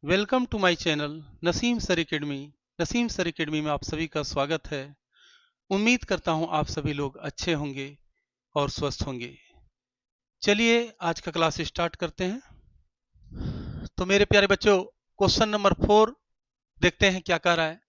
Welcome to my channel Naseem sir academy. Naseem sir academy में आप सभी का स्वागत है। उम्मीद करता हूं आप सभी लोग अच्छे होंगे और स्वस्थ होंगे। चलिए आज का क्लास स्टार्ट करते हैं। तो मेरे प्यारे बच्चों, क्वेश्चन नंबर 4 देखते हैं क्या कह रहा है।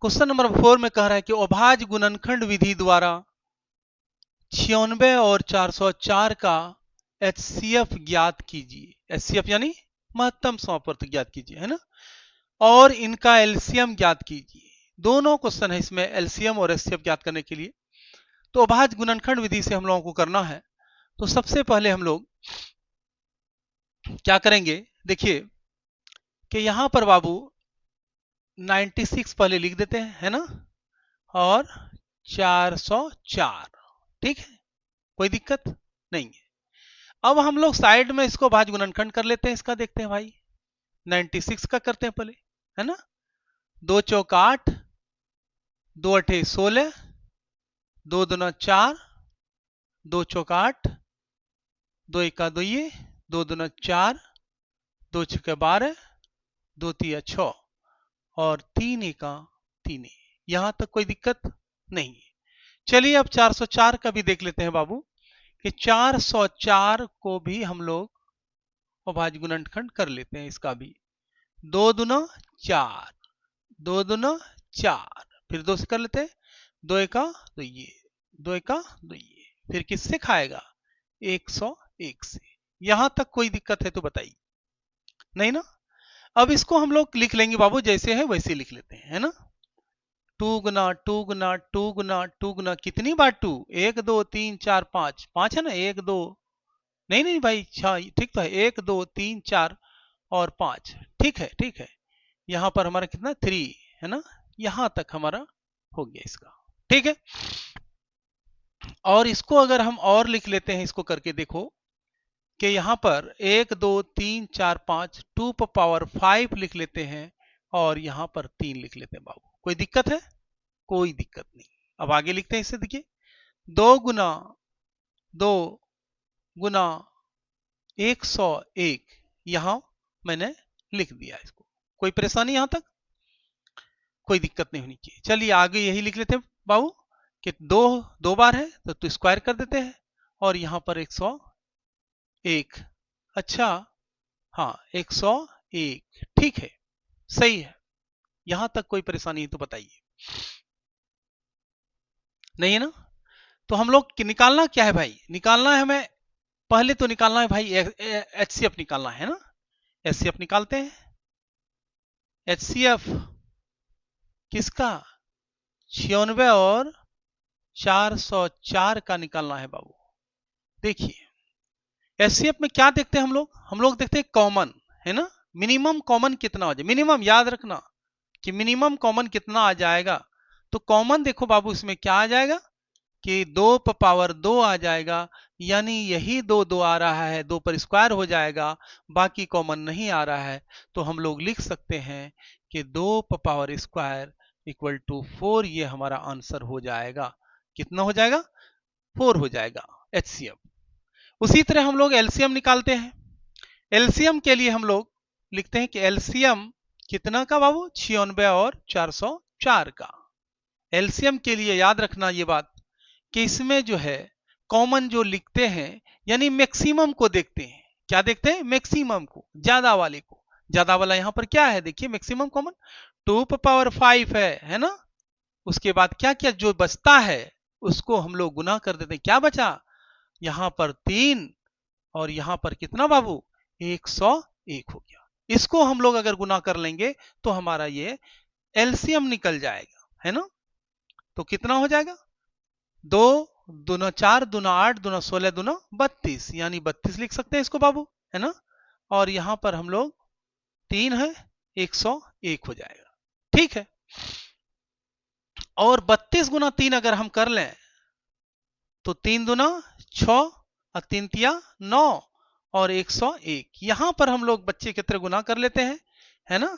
क्वेश्चन नंबर 4 में कह रहा है कि अभाज्य गुणनखंड विधि द्वारा 96 और 404 का एचसीएफ ज्ञात कीजिए। एचसीएफ यानी महत्तम समापवर्त ज्ञात कीजिए, है ना, और इनका एलसीएम ज्ञात कीजिए। दोनों क्वेश्चन है इसमें एलसीएम और एचसीएफ ज्ञात करने के लिए। तो अभाज्य गुणनखंड विधि से हम लोगों को करना है। तो सबसे पहले हम लोग क्या करेंगे, देखिए कि यहां पर बाबू 96 पहले लिख देते हैं, है ना, और 404, ठीक है, कोई दिक्कत नहीं है। अब हम लोग साइड में इसको अभाज्य गुणनखंड कर लेते हैं। इसका देखते हैं भाई, 96 का करते हैं पहले, है ना। 2 चौक 8, 2 अठे 16, 2 दूना 4, 2 चौक 8, 2 एका 2 ये, 2 दूना 4, 2 छक्के 12, 2 तिया 6 और 3 एका 3। यहां तक कोई दिक्कत नहीं है। चलिए अब 404 का भी देख लेते हैं बाबू कि 404 को भी हम लोग अभाज्य गुणनखंड कर लेते हैं। इसका भी 2 दूना 4, 2 दूना 4, फिर 2 से कर लेते हैं, 2 एका 2 ये, 2 एका 2 ये, फिर किससे खाएगा, 101 से। यहां तक कोई दिक्कत है तो बताइए, नहीं ना। अब इसको हम लोग लिख लेंगे बाबू, जैसे है वैसे लिख लेते हैं, है ना। 2 गुना 2 गुना 2 गुना 2 गुना कितनी बार 2, 1 2 3 4 5, 5 है ना, 1 2, नहीं नहीं भाई, ठीक तो है, 1 2 3 4 और 5, ठीक है ठीक है। यहां पर हमारा कितना 3 है ना, यहां तक हमारा हो गया इसका, ठीक है। और इसको अगर हम और लिख लेते हैं, इसको करके देखो कि यहां पर 1 2 3 4 5 2 पावर 5 लिख लेते हैं और यहां पर 3 लिख लेते हैं बाबू। कोई दिक्कत है, कोई दिक्कत नहीं। अब आगे लिखते हैं इससे, देखिए 2 गुना 2 गुना 101, यहां मैंने लिख दिया इसको। कोई परेशानी यहां तक, कोई दिक्कत नहीं होनी चाहिए। चलिए आगे यही लिख लेते हैं बाबू कि 2 2 बार है तो स्क्वायर कर देते हैं और यहां पर 101, अच्छा हाँ 101, ठीक है, सही है। यहां तक कोई परेशानी है तो बताइए, नहीं है ना। तो हम लोग निकालना क्या है भाई, निकालना है हमें, पहले तो निकालना है भाई एचसीएफ निकालना है ना। एचसीएफ निकालते हैं। एचसीएफ किसका, 96 और 404 का निकालना है बाबू। देखिए एचसीएफ में क्या देखते हैं हम लोग देखते हैं कॉमन, है ना। मिनिमम कॉमन कितना हो जाए, मिनिमम याद रखना कि मिनिमम कॉमन कितना आ जाएगा। तो कॉमन देखो बाबू इसमें क्या आ जाएगा कि 2 पावर 2 आ जाएगा, यानी यही 2 2 आ रहा है, 2 पर स्क्वायर हो जाएगा, बाकी कॉमन नहीं आ रहा है। तो हम लोग लिख सकते हैं कि 2 पावर स्क्वायर इक्वल टू 4, ये हमारा आंसर हो जाएगा। कितना हो जाएगा, 4 हो जाएगा एचसीएफ। उसी तरह हम लोग एलसीएम निकालते हैं। एलसीएम के लिए हम लोग लिखते हैं कि एलसीएम कितना का बाबू, 96 और 404 का। एलसीएम के लिए याद रखना ये बात कि इसमें जो है कॉमन जो लिखते हैं, यानी मैक्सिमम को देखते हैं। क्या देखते हैं, मैक्सिमम को, ज्यादा वाले को। ज्यादा वाला यहां पर क्या है, देखिए मैक्सिमम कॉमन 2 पावर 5 है ना। उसके बाद क्या क्या जो बचता है उसको हम लोग गुना कर देते हैं। क्या बचा, यहां पर 3 और यहां पर कितना बाबू, 101 हो गया। इसको हम लोग अगर गुना कर लेंगे तो हमारा ये एलसीएम निकल जाएगा, है ना। तो कितना हो जाएगा, 2 दूना 4 दूना 8 दूना 16 दूना 32, यानी 32 लिख सकते हैं इसको बाबू, है ना। और यहां पर हम लोग 3 है, 101 हो जाएगा, ठीक है। और 32 गुना 3 अगर हम कर लें तो 3 दूना 6 और 3 तिया 9 और 101। यहां पर हम लोग बच्चे की तरह गुना कर लेते हैं, है ना।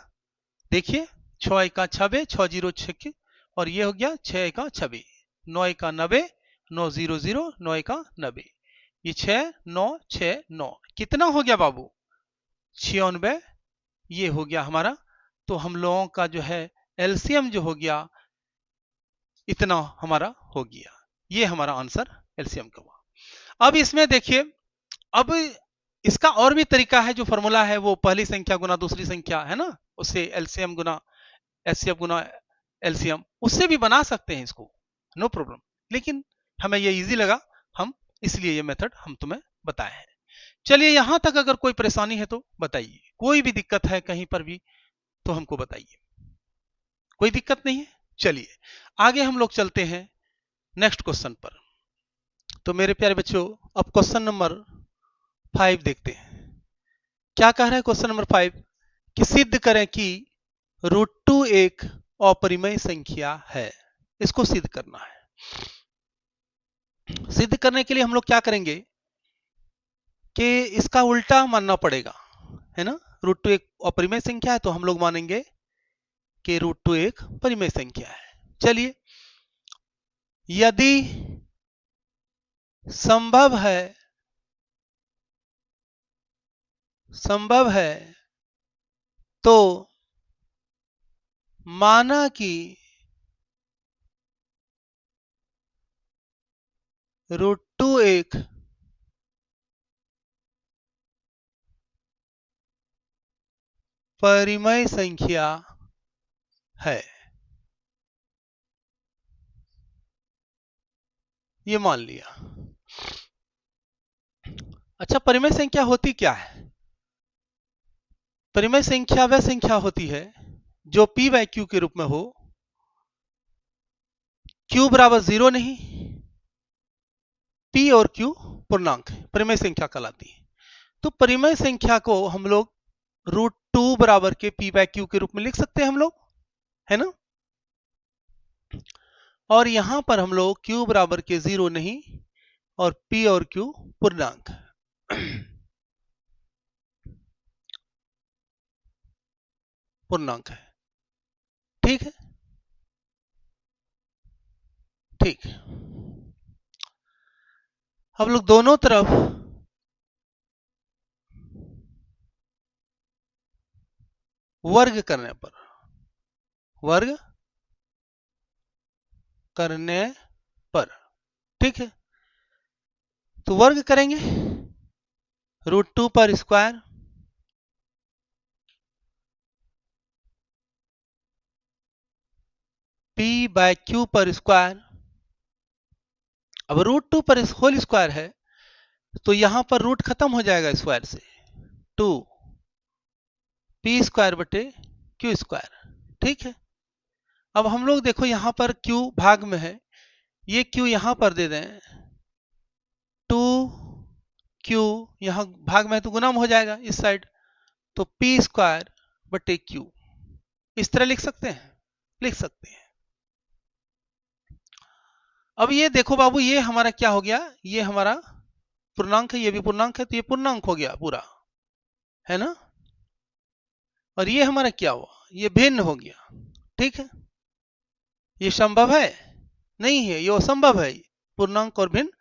देखिए 6 एका 26, 6 जीरो 6, और ये हो गया 6 एका 26, 9 एका 90, 9 0 0, 9 एका 90, ये 6 9 6 9, कितना हो गया बाबू, 96 ये हो गया हमारा। तो हम लोगों का जो है एलसीएम जो हो गया इतना हमारा हो गया। ये हमारा आंसर एलसीएम का हुआ। अब इसमें देखिए, अब इसका और भी तरीका है। जो फॉर्मूला है वो पहली संख्या गुना दूसरी संख्या है ना, उससे एलसीएम गुना एचसीएफ गुना एलसीएम, उससे भी बना सकते हैं इसको, नो प्रॉब्लम। लेकिन हमें ये इजी लगा, हम इसलिए ये मेथड हम तुम्हें बताए हैं। चलिए यहां तक अगर कोई परेशानी है तो बताइए, कोई भी दिक्कत है कहीं पर भी तो हमको बताइए। कोई दिक्कत नहीं है। चलिए आगे हम लोग चलते हैं नेक्स्ट क्वेश्चन पर। तो मेरे प्यारे बच्चों, अब क्वेश्चन नंबर 5 देखते हैं। क्या कह रहा है क्वेश्चन नंबर 5 कि सिद्ध करें कि √2 एक अपरिमेय संख्या है। इसको सिद्ध करना है। सिद्ध करने के लिए हम लोग क्या करेंगे कि इसका उल्टा मानना पड़ेगा, है ना। √2 एक अपरिमेय संख्या है तो हम लोग मानेंगे कि √2 एक परिमेय संख्या है। चलिए, यदि संभव है तो माना कि √2 एक परिमेय संख्या है। ये मान लिया। अच्छा, परिमेय संख्या होती क्या है? परिमेय संख्या वह संख्या होती है जो p बाय क्यू के रूप में हो, q बराबर 0 नहीं, p और q पूर्णांक है, परिमेय संख्या कहलाती है। तो परिमेय संख्या को हम लोग √2 बराबर के p बाय क्यू के रूप में लिख सकते हैं हम लोग, है ना। और यहां पर हम लोग q बराबर के 0 नहीं और p और q पूर्णांक पूर्णांक है। ठीक है, ठीक। हम लोग दोनों तरफ वर्ग करने पर ठीक है, तो वर्ग करेंगे √2 पर स्क्वायर p बाय क्यू पर स्क्वायर। अब √2 पर होल स्क्वायर है तो यहां पर रूट खत्म हो जाएगा स्क्वायर से, 2 p स्क्वायर बटे क्यू स्क्वायर। ठीक है, अब हम लोग देखो यहां पर q भाग में है, ये q यहां पर दे दें, 2q यहां भाग में है तो गुना में हो जाएगा इस साइड, तो p स्क्वायर बटे q। इस तरह लिख सकते हैं, लिख सकते हैं। अब ये देखो बाबू, ये हमारा क्या हो गया, ये हमारा पूर्णांक है, ये भी पूर्णांक है, तो ये पूर्णांक हो गया पूरा, है ना। और ये हमारा क्या हुआ, ये भिन्न हो गया। ठीक है, ये संभव है नहीं है, ये असंभव है। पूर्णांक और भिन्न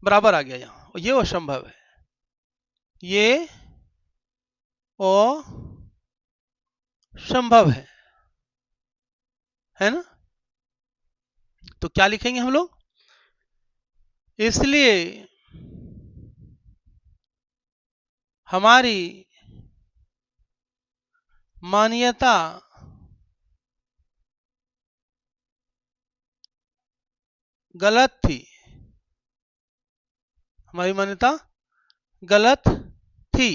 बराबर आ गया यहाँ, ये असंभव है, ये असंभव है ना। तो क्या लिखेंगे हम लोग, इसलिए हमारी मान्यता गलत थी, हमारी मान्यता गलत थी।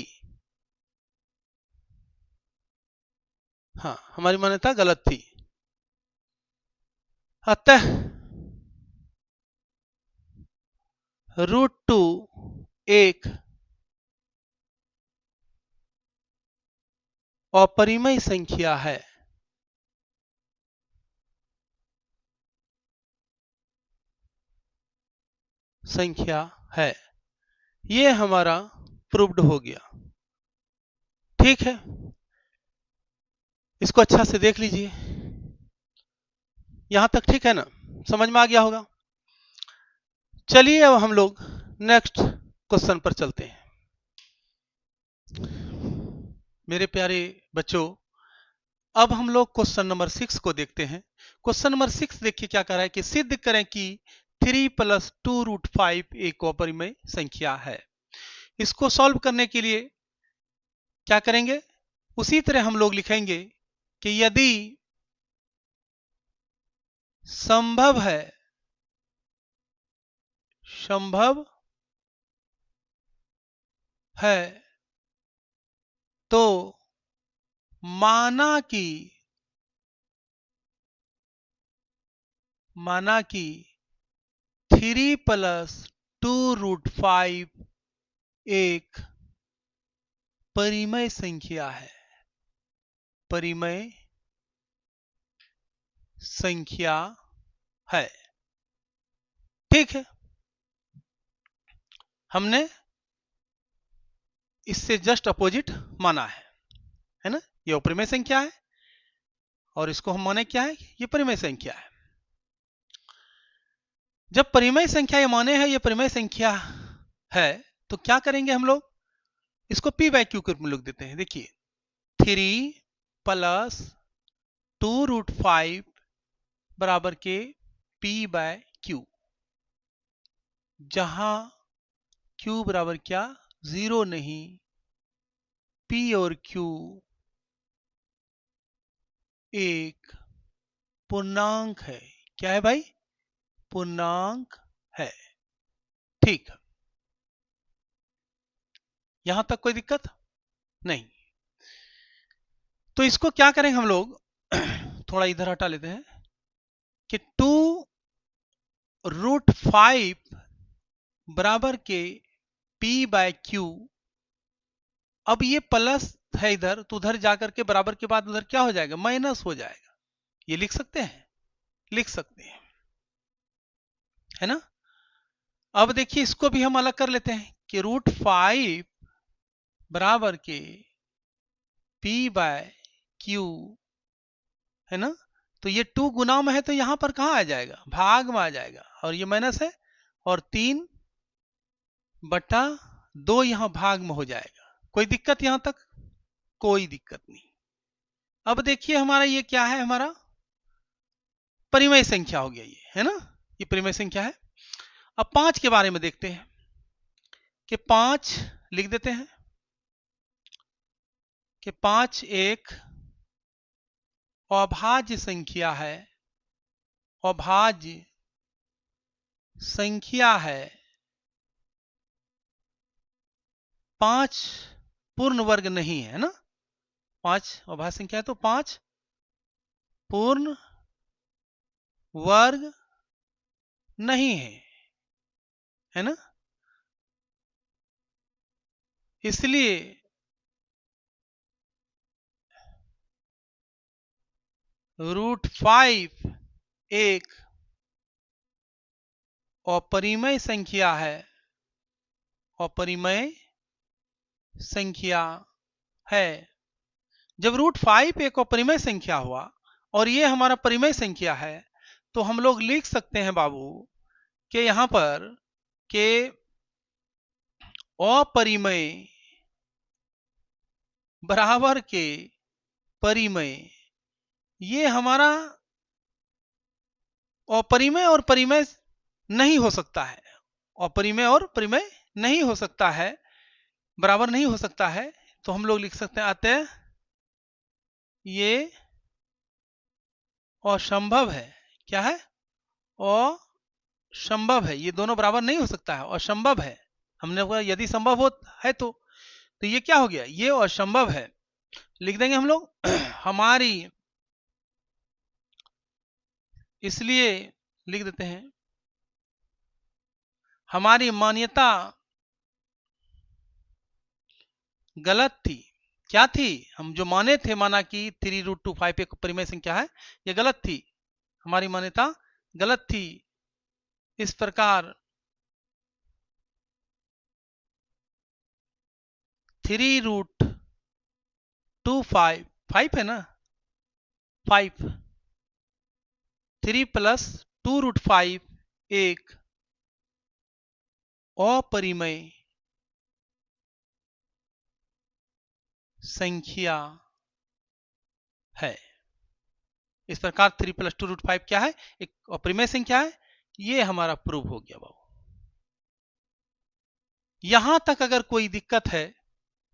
हाँ, हमारी मान्यता गलत थी। अतः √2 एक अपरिमेय संख्या है। ये हमारा प्रूव्ड हो गया। ठीक है, इसको अच्छा से देख लीजिए, यहां तक ठीक है ना, समझ में आ गया होगा। चलिए अब हम लोग नेक्स्ट क्वेश्चन पर चलते हैं। मेरे प्यारे बच्चों, अब हम लोग क्वेश्चन नंबर 6 को देखते हैं। क्वेश्चन नंबर 6 देखिए क्या कर रहा है कि सिद्ध करें कि 3 + 2√5 एक अपरिमेय संख्या है। इसको सॉल्व करने के लिए क्या करेंगे, उसी तरह हम लोग लिखेंगे कि यदि संभव है तो माना कि 3 + 2√5 एक परिमेय संख्या है। परिमेय संख्या है, ठीक है। हमने इससे जस्ट अपोजिट माना है ना। ये अपरिमेय संख्या है और इसको हम माने क्या है, ये परिमेय संख्या है। जब परिमेय संख्या ये माने हैं, ये परिमेय संख्या है, तो क्या करेंगे हम लोग, इसको p/q के रूप में लिख देते हैं। देखिए 3 + 2√5 बराबर के p/q, जहां q बराबर क्या, 0 नहीं, p और q एक पूर्णांक है। क्या है भाई, पूर्णांक है, ठीक। यहां तक कोई दिक्कत नहीं। तो इसको क्या करेंगे हम लोग, थोड़ा इधर हटा लेते हैं कि 2√5 बराबर के p/q। अब ये प्लस है इधर, तो उधर जाकर के बराबर के बाद उधर क्या हो जाएगा, माइनस हो जाएगा। ये लिख सकते हैं, लिख सकते हैं, है ना। अब देखिए इसको भी हम अलग कर लेते हैं कि √5 बराबर के p/q, है ना। तो ये 2 गुना में है तो यहां पर कहां आ जाएगा, भाग में आ जाएगा, और ये माइनस है, और 3/2 यहां भाग में हो जाएगा। कोई दिक्कत यहां तक, कोई दिक्कत नहीं। अब देखिए हमारा ये क्या है, हमारा परिमेय संख्या हो गया ये, है ना। ये परिमेय संख्या है। अब 5 के बारे में देखते हैं कि 5 लिख देते हैं कि 5 एक अभाज्य संख्या है। अभाज्य संख्या है। 5 पूर्ण वर्ग नहीं है ना। 5 अभाज्य संख्या है तो 5 पूर्ण वर्ग नहीं है ना। इसलिए √5 एक अपरिमेय संख्या है। अपरिमेय संख्या है। जब √5 एक अपरिमेय संख्या हुआ और ये हमारा परिमेय संख्या है, तो हम लोग लिख सकते हैं बाबू कि यहां पर के अपरिमेय बराबर के परिमेय, ये हमारा अपरिमेय और परिमेय नहीं हो सकता है। अपरिमेय और परिमेय नहीं हो सकता है, बराबर नहीं हो सकता है। तो हम लोग लिख सकते हैं अतः ये असंभव है। क्या है, असंभव है। ये दोनों बराबर नहीं हो सकता है, असंभव है। हमने कहा यदि संभव हो है तो ये क्या हो गया, ये असंभव है। लिख देंगे हम लोग हमारी, इसलिए लिख देते हैं हमारी मान्यता गलत थी। क्या थी, हम जो माने थे, माना कि 3√5 एक परिमेय संख्या है, ये गलत थी। हमारी मान्यता गलत थी। इस प्रकार 3√25 5 है ना, 5 3 + 2√5 एक अपरिमेय संख्या है। इस प्रकार 3 + 2 √5 क्या है, एक अपरिमेय संख्या है। ये हमारा प्रूव हो गया बाबू। यहां तक अगर कोई दिक्कत है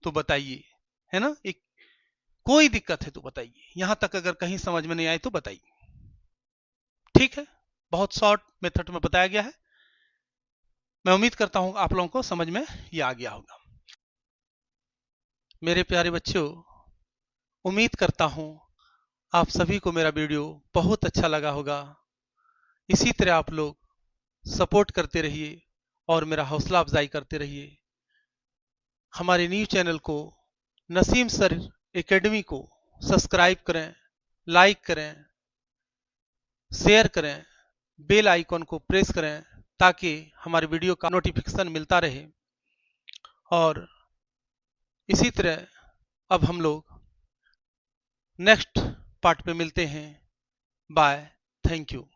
तो बताइए, है ना, एक कोई दिक्कत है तो बताइए, यहां तक अगर कहीं समझ में नहीं आए तो बताइए। ठीक है, बहुत शॉर्ट मेथड में बताया गया है। मैं उम्मीद करता हूं आप लोगों को समझ में ये आ गया होगा। मेरे प्यारे बच्चों, उम्मीद करता हूं आप सभी को मेरा वीडियो बहुत अच्छा लगा होगा। इसी तरह आप लोग सपोर्ट करते रहिए और मेरा हौसला अफजाई करते रहिए। हमारे न्यूज चैनल को, नसीम सर एकेडमी को सब्सक्राइब करें, लाइक करें, शेयर करें, बेल आइकॉन को प्रेस करें ताकि हमारे वीडियो का नोटिफिकेशन मिलता रहे। और इसी तरह अब हम लोग नेक्स्ट पार्ट पे मिलते हैं। Bye, thank you.